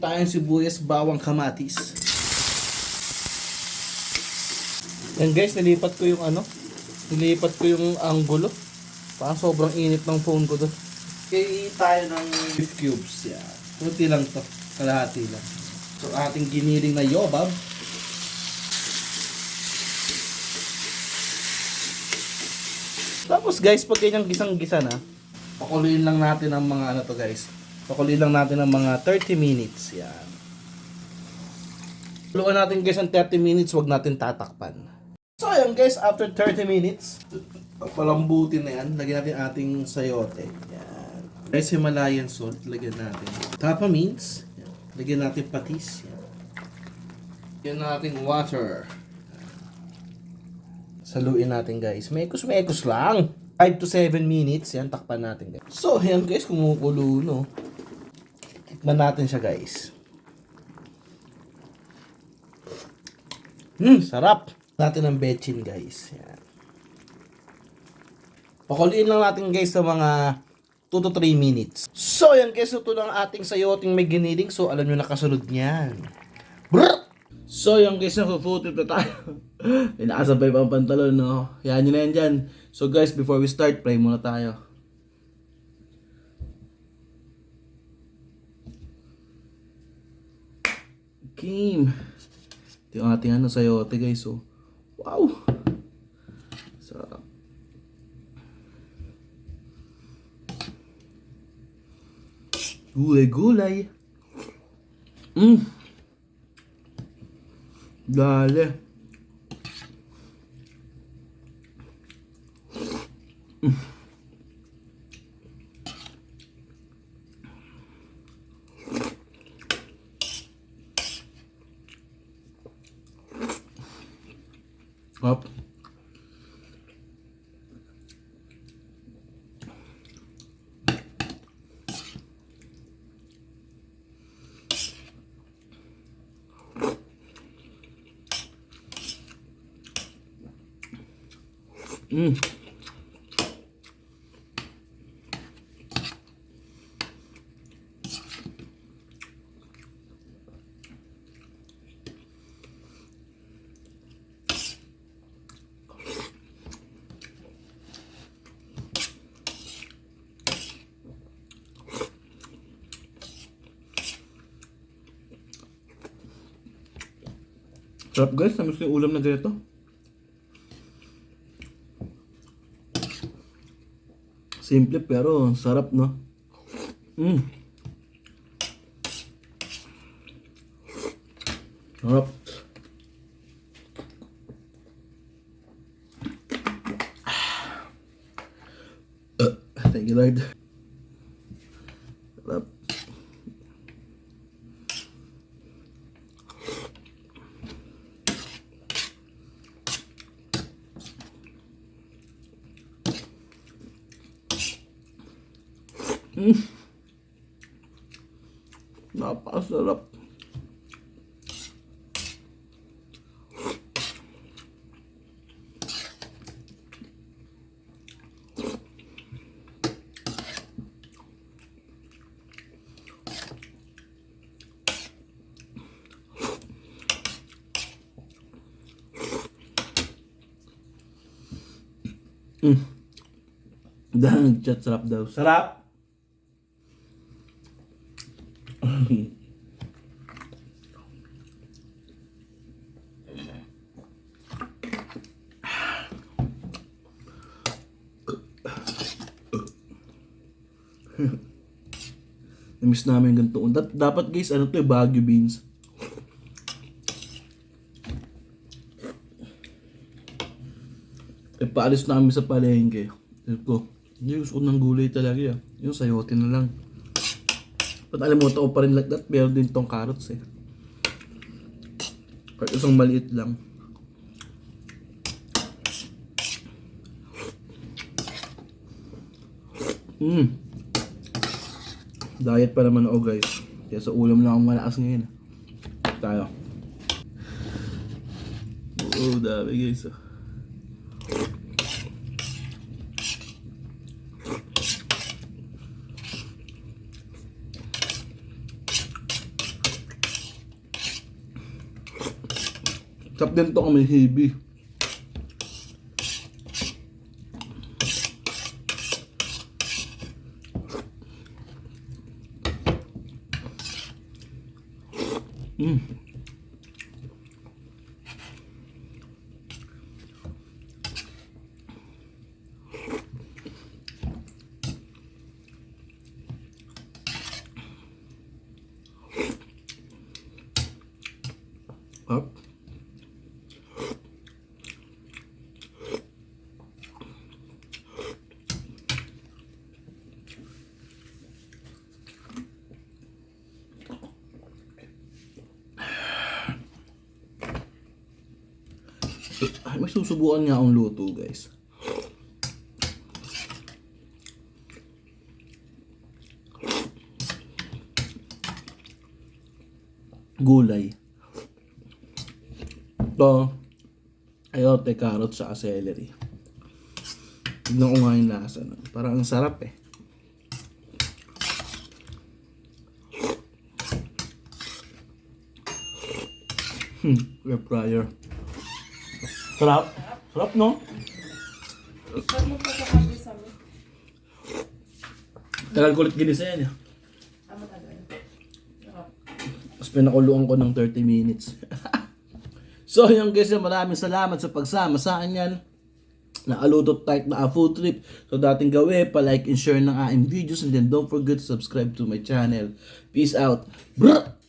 tayong sibuyas, bawang, kamatis. Yan guys, nilipat ko yung angulo. Parang sobrang init ng phone ko doon. Kaya tayo ng beef cubes. Yan. Kunti lang to. Kalahati lang. So ating giniling na yobab. Tapos guys, pag ganyang gisang-gisa na, pakuluin lang natin ang mga ano to guys. Pakuluin lang natin ang mga 30 minutes. Yan. Pakuluan natin guys ang 30 minutes, wag natin tatakpan. So ayan guys, after 30 minutes, palambutin na yan. Lagyan natin ating sayote. Yan. Guys, Himalayan salt, lagyan natin. Tapa means, yan. Lagyan natin patis. Yan. Lagyan natin water. Saluin natin guys. Mekos lang. 5 to 7 minutes. Yan, takpan natin guys. So, yan guys, kumukulo, no? Tikman natin siya guys. Sarap. Natin ang bechin guys. Yan. Pakuliin lang natin guys sa mga 2 to 3 minutes. So, yan guys, ito lang ating sayoting may giniling. So, alam nyo nakasunod niyan. Brrr! So, yung guys, na-food trip na tayo. Inaasabay pa ang pantalon, no? Yan nyo na yan dyan. So, guys, before we start, pray muna tayo. Game. Ito yung ating sayote, guys. So, wow! Sarap. Gulay-gulay. Dale. Up. Sarap guys, tamis ko yung ulam na ganito. Simple pero sarap, no? Sarap. Thank you Lord. Sarap. Napakasarap. Dahil nag-chat, sarap daw. Sarap! Namiss namin ganito. Dapat guys, ano to, Baguio beans. Paalis namin sa palengke. Ito, hindi gusto ko ng gulay talaga. Yung sayote na lang. But alam mo, ito pa rin like that. Meron din tong carrots eh. Kahit isang maliit lang. Diet pa naman ako guys. Kaya sa ulam lang akong malakas ngayon. Tayo. Oo, dami guys. Sarap din to kami hibi. Up. May susubukan nga akong luto, guys. Gulay. Ito, ayote, carrot, sa celery. Tignan ko nga yung lasa. No? Parang ang sarap eh. Air fryer. Sarap. Sarap, no? Ba't mo pa kakabi sa amin? Tagal ko ulit ginisa yan. Matagal. Tapos pinakuluan ko ng 30 minutes. So yun guys, maraming salamat sa pagsama sa akin yan. Nakalutot type na food trip. So dating gawin, pa-like and share ng aking videos. And then don't forget to subscribe to my channel. Peace out. Brr!